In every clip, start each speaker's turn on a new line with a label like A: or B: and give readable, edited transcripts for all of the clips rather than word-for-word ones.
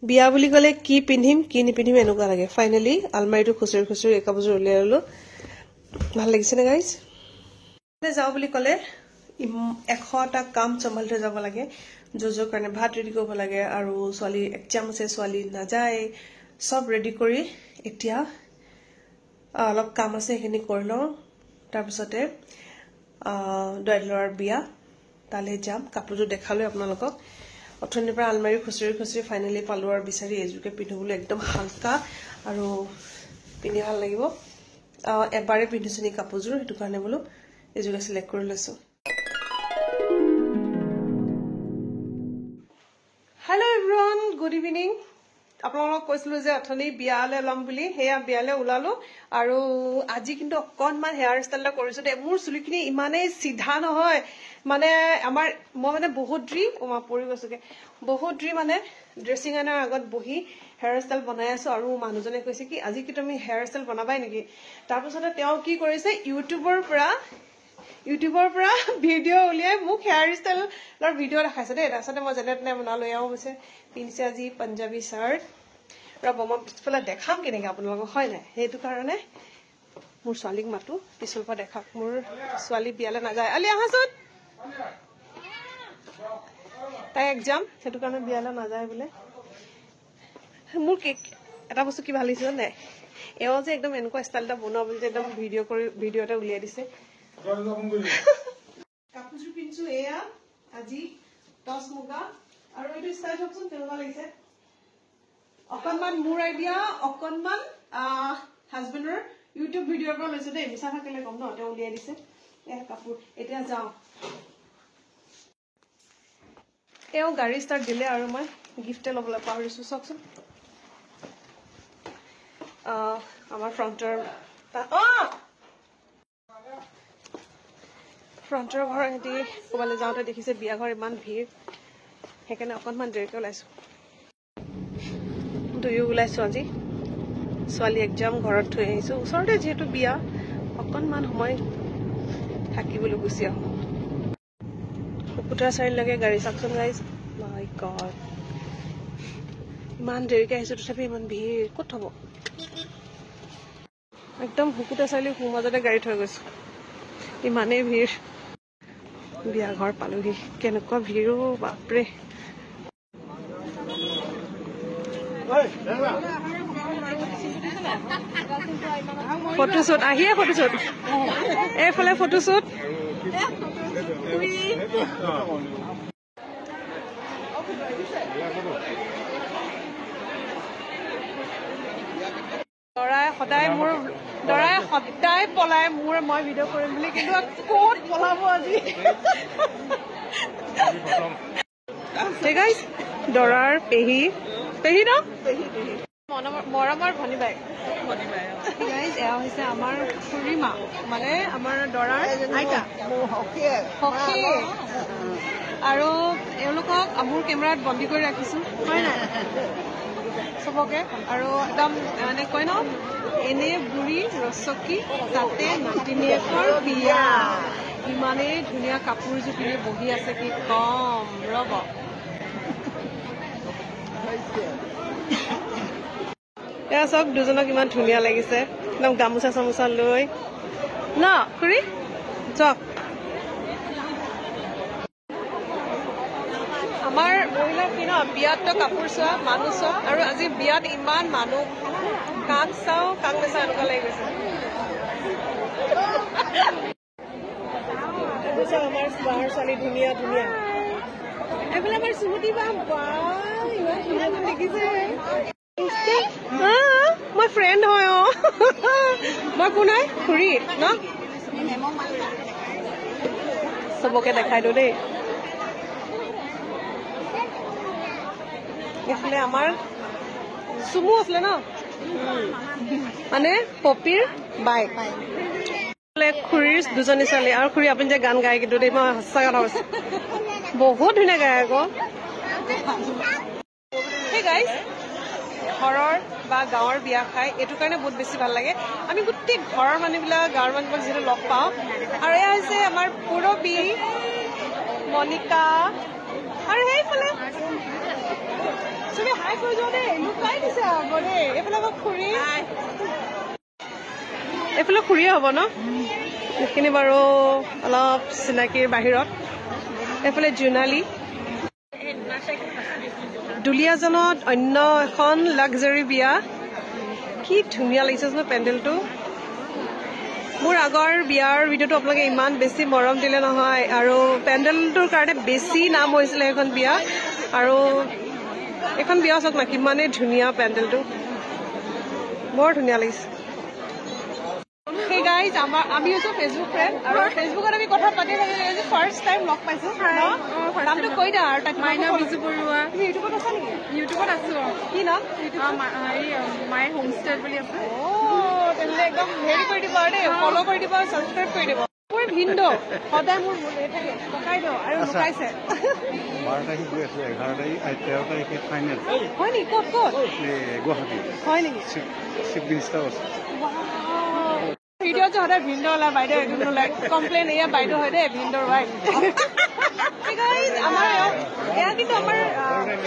A: বিয়া বুলি কলে কি পিন্ধিম কি নিপিন্ধিম এনেকুৱা লাগে ফাইনালি আলমাৰীটো খুচৰি খুচৰি এক কাপোৰ উলিয়াই ললো ভাল লাগিছে না গাইজ যাও বুলি কলে 100টা কাম চম্ভালি থৈ যাব লাগে জোজৰ কাৰণে ভাত ৰেডি কৰিব লাগে আৰু ছোৱালী এক্সাম আছে ছোৱালী নাযায় সব ৰেডি কৰি এতিয়া অলপ কাম আছে সেইখিনি কৰি লওঁ তাৰপিছতে দয়লৰ বিয়া তালে যাম কাপোৰটো দেখালো আপোনালোকক অথনিৰ পৰা আলমাৰী খুচৰি খুচৰি ফাইনালি পালো আৰু বিচাৰি এজুকে পিন্ধিবলৈ একদম হালকা আৰু পিন্ধি ভাল লাগিব এবাৰে পিন্ধিছো নি কাপোৰযোৰ সেইটো কাৰণে বোলো এজুকে সিলেক্ট কৰি লৈছো হেল্ল এভৰিৱান গুড ইভিনিং আপোনালোকক কৈছিলো যে অথনি বিয়ালে লম বুলি হেয়া বিয়ালে ওলালো আৰু আজি কিন্তু অকনমান হেয়াৰ ষ্টাইল কৰিছো দে মোৰ চুলিখিনি ইমানেই সিধা নহয় মানে আমাৰ মই মানে বহুত পৰি গৈছোগে বহুত মানে ড্ৰেছিং আইনাৰ আগত বহি হেয়াৰ ষ্টাইল বনাই আছো আৰু মানুহজনে কৈছে কি আজি কি তুমি হেয়াৰ ষ্টাইল বনাবাই নেকি তাৰপিছতে তেওঁ কি কৰিছে ইউটিউবৰ পৰা ভিডিঅ' উলিয়াই মোক হেয়াৰ ষ্টাইলৰ ভিডিঅ' দেখাইছে দেই তাৰপিছতে মই যেনে তেনে বনালো এওঁ হৈছে পিন্ধিছে আজি পাঞ্জাবী চাৰ্ট ৰব মই পিছফালে দেখাম কেনেকে আপোনালোকক হয় নাই সেইটো কাৰণে মোৰ ছোৱালীক মাতো পিছৰ পৰা দেখাক মোৰ ছোৱালী বিয়ালে নাযায় আলি আহাচোন তাই এক্সাম সেইটো কাৰণে বিয়ালে নাযায় বোলে মোৰ এটা বস্তু কি ভাল লাগিছে নাই এওঁ যে একদম এনেকুৱা ষ্টাইল এটা বনোৱা বুলি যে একদম ভিডিঅ' এটা উলিয়াই দিছে কাপোৰযোৰ পিন্ধিছো এয়া আজি টচ মুগা আৰু এইটো ষ্টাইল চাওকচোন কেনেকুৱা লাগিছে অকনমান মোৰ আইডিয়া অকনমান হাজবেণ্ডৰ ইউটিউব ভিডিঅ'ৰ পৰা লৈছো দেই মিছা থাকিলে কম ন তেওঁ উলিয়াই দিছে এয়া কাপোৰ এতিয়া যাওঁ এওঁ গাড়ী ষ্টাৰ্ট দিলে আৰু মই গিফ্টে ল'বলৈ পাহৰিছো চাওকচোন আমাৰ ফ্ৰণ্টৰ ঘৰ সিহঁতি ক'বালৈ যাওঁতে দেখিছে বিয়া ঘৰ ইমান ভিৰ সেইকাৰণে অকনমান দেৰিকে ওলাইছো দুয়ো ওলাইছো আজি ছোৱালী এক্সাম ঘৰত থৈ আহিছো ওচৰতে যিহেতু বিয়া অকনমান সময় থাকিবলৈ গুচি আহো কুকুৰা চাৰিলৈকে গাড়ী চাওকচোন গাইজ মাই গড ইমান দেৰিকে আহিছো তথাপি ইমান ভিৰ ক'ত থব একদম হুকুতা চাৰিআলি সোঁ মাজতে গাড়ী থৈ গৈছো ইমানেই ভিৰ বিয়া ঘৰ পালোহি কেনেকুৱা ভিৰ বাপৰে ফটোশ্বুট আহিয়ে ফটোশ্বুট এইফালে ফটোশ্বুট দৰাই সদায় পলাই মই ভিডিঅ' কৰিম বুলি কিন্তু ক'ত পলাব আজি দৰাৰ পেহী ন মৰমৰ ভনী বাই এয়া হৈছে আমাৰ খুৰীমা মানে আমাৰ দৰাৰ আইতা সখী আৰু এওঁলোকক মোৰ কেমেৰাত বন্দী কৰি ৰাখিছো হয় নাই চবকে আৰু একদম মানে কয় ন এনে বুঢ়ী ৰচকী তাতে নাতিনীয়েকৰ বিয়া ইমানেই ধুনীয়া কাপোৰযোৰ পিন্ধি বহি আছে কি কম ৰব এয়া চাওক দুজনক ইমান ধুনীয়া লাগিছে একদম গামোচা চামোচা লৈ ন খুৰী যাওক আমাৰ মহিলাক কি ন বিয়াততো কাপোৰ চোৱা মানুহ চোৱা আৰু আজি বিয়াত ইমান মানুহ কাক চাও কাক নেচাও এনেকুৱা লাগি গৈছে আমাৰ ছোৱালী ধুনীয়া এইফালে আমাৰ সুমতি বা ইমান ধুনীয়া দেখিছে মই ফ্ৰেণ্ড হয় মই কোন হয় খুৰী ন চবকে দেখাই দিওঁ দেই এইফালে আমাৰ চুমু আছিলে ন মানে পপিৰ বাইক খুৰীৰ দুজনী ছোৱালী আৰু খুৰী আপুনি যে গান গাই কিন্তু দেই মই সঁচা কথা কৈছো বহুত ধুনীয়া গায় আকৌ সেই গাইজ ঘৰৰ বা গাঁৱৰ বিয়া খাই এইটো কাৰণে বহুত বেছি ভাল লাগে আমি গোটেই ঘৰৰ মানুহবিলাক গাঁৱৰ মানুহবিলাক যিহেতু লগ পাওঁ আৰু এয়া হৈছে আমাৰ পূৰবী মনিকা আৰু সেইফালে চবে হাই কৰি যোৱা দেই লুকাই দিছে আকৌ দেই এইফালে আকৌ খুৰী এইফালে খুৰীয়ে হ'ব ন এইখিনি বাৰু অলপ চিনাকিৰ বাহিৰত এইফালে জোনালী দুলীয়াজনত অন্য এখন লাক্সাৰী বিয়া কি ধুনীয়া লাগিছে ন পেণ্ডেলটো মোৰ আগৰ বিয়াৰ ভিডিঅ'টো আপোনালোকে ইমান বেছি মৰম দিলে নহয় আৰু পেণ্ডেলটোৰ কাৰণে বেছি নাম হৈছিলে এখন বিয়া আৰু এখন বিয়া চাওক না কিমানেই ধুনীয়া পেণ্ডেলটো বৰ ধুনীয়া লাগিছে Hey guys, আমি হচ্ছে ফেসবুক ফ্রেন্ড আর ফেসবুকত আমি কথা পাতি থাকি যে ফার্স্ট টাইম লগ পাইছো নামটো কৈ দা আৰু
B: মাইনা বিজু বৰুৱা
A: তুমি ইউটিউবত আছা নেকি
B: ইউটিউবত আছো
A: কি নাম
B: মাই হোমষ্টে বুলি আছে
A: তেন্তে একদম হেৰি কৰি দিব আৰু দেই ফলো কৰি দিব সাবস্ক্ৰাইব কৰি দিব মোৰ ভিন্দো সদায় মোৰ থাকে পকাই দিও আৰু লুকাইছে
C: 12 তাৰিখ গৈ আছে 11 তাৰিখ 13 তাৰিখে ফাইনেল
A: হয় নি ক'ত
C: গুৱাহাটী
A: হয় নেকি
C: চিফ মিনিষ্টাৰ আছে
A: ভিডিও যে সদায় ভিন্দো ওলাই বাইদেউ একদম নোলাই কমপ্লেইন এয়া বাইদেউ হয় দেই ভিন্দোৰ ৱাইফ আমাৰ এয়া কিন্তু আমাৰ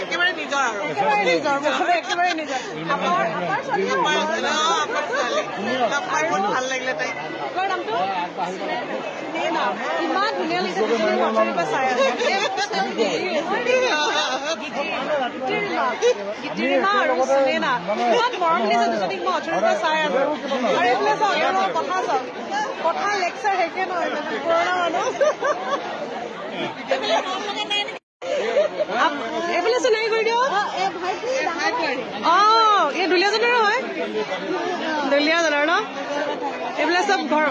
A: একেবাৰে নিজৰ আৰু একেবাৰে নিজৰ আমাৰ ভাল লাগিলে তাই তোমাৰ নামটো ইমান ধুনীয়া লাগিছে মচৰিৰ পৰা চাই আছে গীতিৰিমা আৰু সুনেনা ইমান মৰম দিছে দুজনীক মই অথৰিৰ পৰা চাই আছো আৰু এইফালে চাওক কথা চাওক কথা লেকচাৰ হেকে নহয় পুৰণা মানুহ এইফালে চিনাকি কৰি দিয়ক এই দুলীয়াজনৰো হয় দুলীয়াজনৰ ন এইবিলাক চব ঘৰ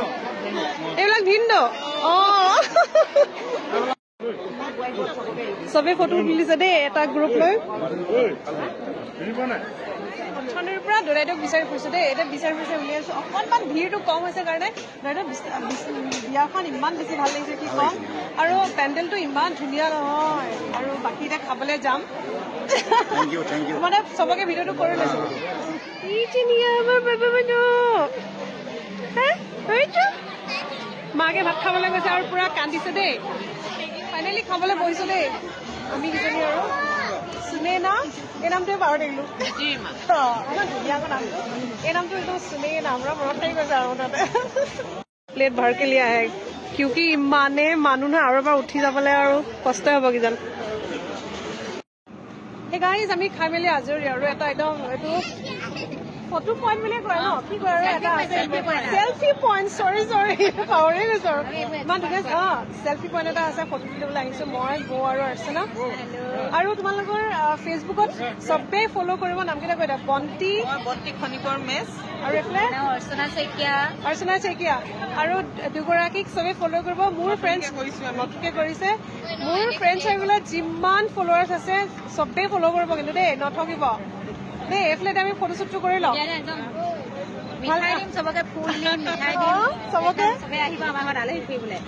A: এইবিলাক ভিন্ন চবে ফটো তুলিছে দেই এটা গ্ৰুপ লৈ অথনিৰ পৰা দৌৰাইদেউক বিচাৰি ফুৰিছো দেই এতিয়া বিচাৰি উলিয়াইছো অকণমান ভিৰটো কম হৈছে কাৰণে বিয়াখন ইমান বেছি ভাল লাগিছে কি কম আৰু পেণ্ডেলটো ইমান ধুনীয়া নহয় আৰু বাকী এতিয়া খাবলৈ যাম মানে চবকে ভিডিঅ'টো কৰি লৈছো মাকে ভাত খাবলৈ গৈছে আৰু পুৰা কান্দিছে দেই ফাইনেলি খাবলৈ বহিছো দেই আমি কিজনী আৰু সুনেনা এই নামটোৱে পাহৰি থাকিলো ইমান ধুনীয়া নামটো এই নামটো একদম সুনেনা আমাৰ মনত থাকি গৈছে আৰু মুঠতে প্লেট ভাৰকে লিয়া আহে কিউকি ইমানে মানুহ নহয় আৰু এবাৰ উঠি যাবলৈ আৰু কষ্ট হ'ব কিজান সেই গাইজ আমি খাই মেলি আজৰি আৰু এটা একদম এইটো ফটো পইণ্ট বুলিয়ে কয় ন কি কয় আৰু এটা আছে চেলফি পইণ্ট চৰি পাহৰি গৈছো আৰু ইমান ধুনীয়া চেলফি পইণ্ট এটা আছে ফটো তুলিবলৈ আহিছো মই বৌ আৰু অৰ্চনা আৰু তোমালোকৰ ফেচবুকত চবেই ফলো কৰিব নামকেইটা কৈ দিয়া বন্তি খনিকৰ মেচ আৰু এইফালে অৰ্চনা শইকীয়া আৰু দুগৰাকীক চবেই ফলো কৰিব মোৰ ফ্ৰেণ্ডছ নতুনকে কৰিছে মোৰ ফ্ৰেণ্ডছ হৈ যিমান ফলোৱাৰ্ছ আছে চবেই ফলো কৰিব কিন্তু দেই নথকিব দেই এইফালে আমি ফটোশ্বুটটো কৰি লওঁ চবকে ফুল দিম মিঠাই দিম চবকে চবে আহিব আমাৰ ঘৰত আলহী ফুৰিবলৈ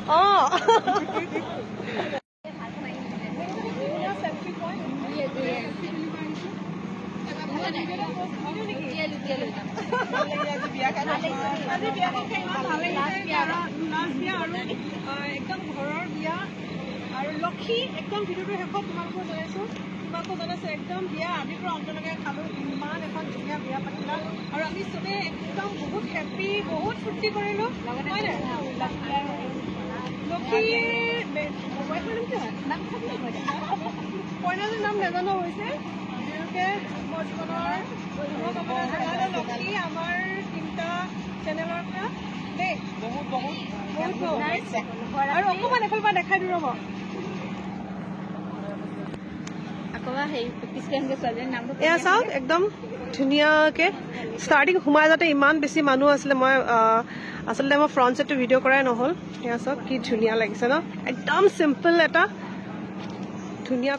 A: একদম ঘৰৰ বিয়া আৰু লক্ষী একদম ভিডিঅ'টো শেষত তোমালোকৰ জনাইছো একদম বিয়া আদিৰ পৰা অন্তলৈকে খালো ইমান এখন ধুনীয়া বিয়া পাতিলা আৰু আমি চবে একদম বহুত হেপী বহুত ফূৰ্তি কৰিলো হয় নাই লক্ষীৰ কইনাজীৰ নাম নাজানো হৈছে তেওঁলোকে মোৰ জীৱনৰ লক্ষী আমাৰ তিনিটা চেনেলৰ পৰা দেই বহুত আৰু অকণমান এফালৰ পৰা দেখাই দিওঁ ৰ'ব এয়া চাওক একদম ধুনীয়াকে ষ্টাৰ্টিং সোমাই যাওঁতে ইমান বেছি মানুহ আছিলে মই আচলতে মই ফ্ৰণ্ট চাইডটো ভিডিঅ' কৰাই নহ'ল এয়া চাওক কি ধুনীয়া লাগিছে ন একদম চিম্পল এটা ধুনীয়া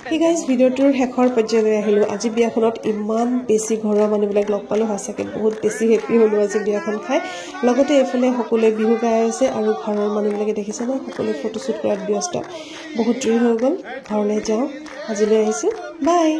A: ভিডিঅ'টোৰ শেষৰ পৰ্যায়লৈ আহিলোঁ আজি বিয়াখনত ইমান বেছি ঘৰৰ মানুহবিলাক লগ পালোঁ সঁচাকৈ বহুত বেছি হেপ্পী হ'লোঁ আজি বিয়াখন খাই লগতে এইফালে সকলোৱে বিহু গাই আছে আৰু ঘৰৰ মানুহবিলাকে দেখিছে ন সকলোৱে ফটোশ্বুট কৰাত ব্যস্ত বহুত দেৰি হৈ গ'ল ঘৰলৈ যাওঁ আজিলৈ আহিছোঁ বাই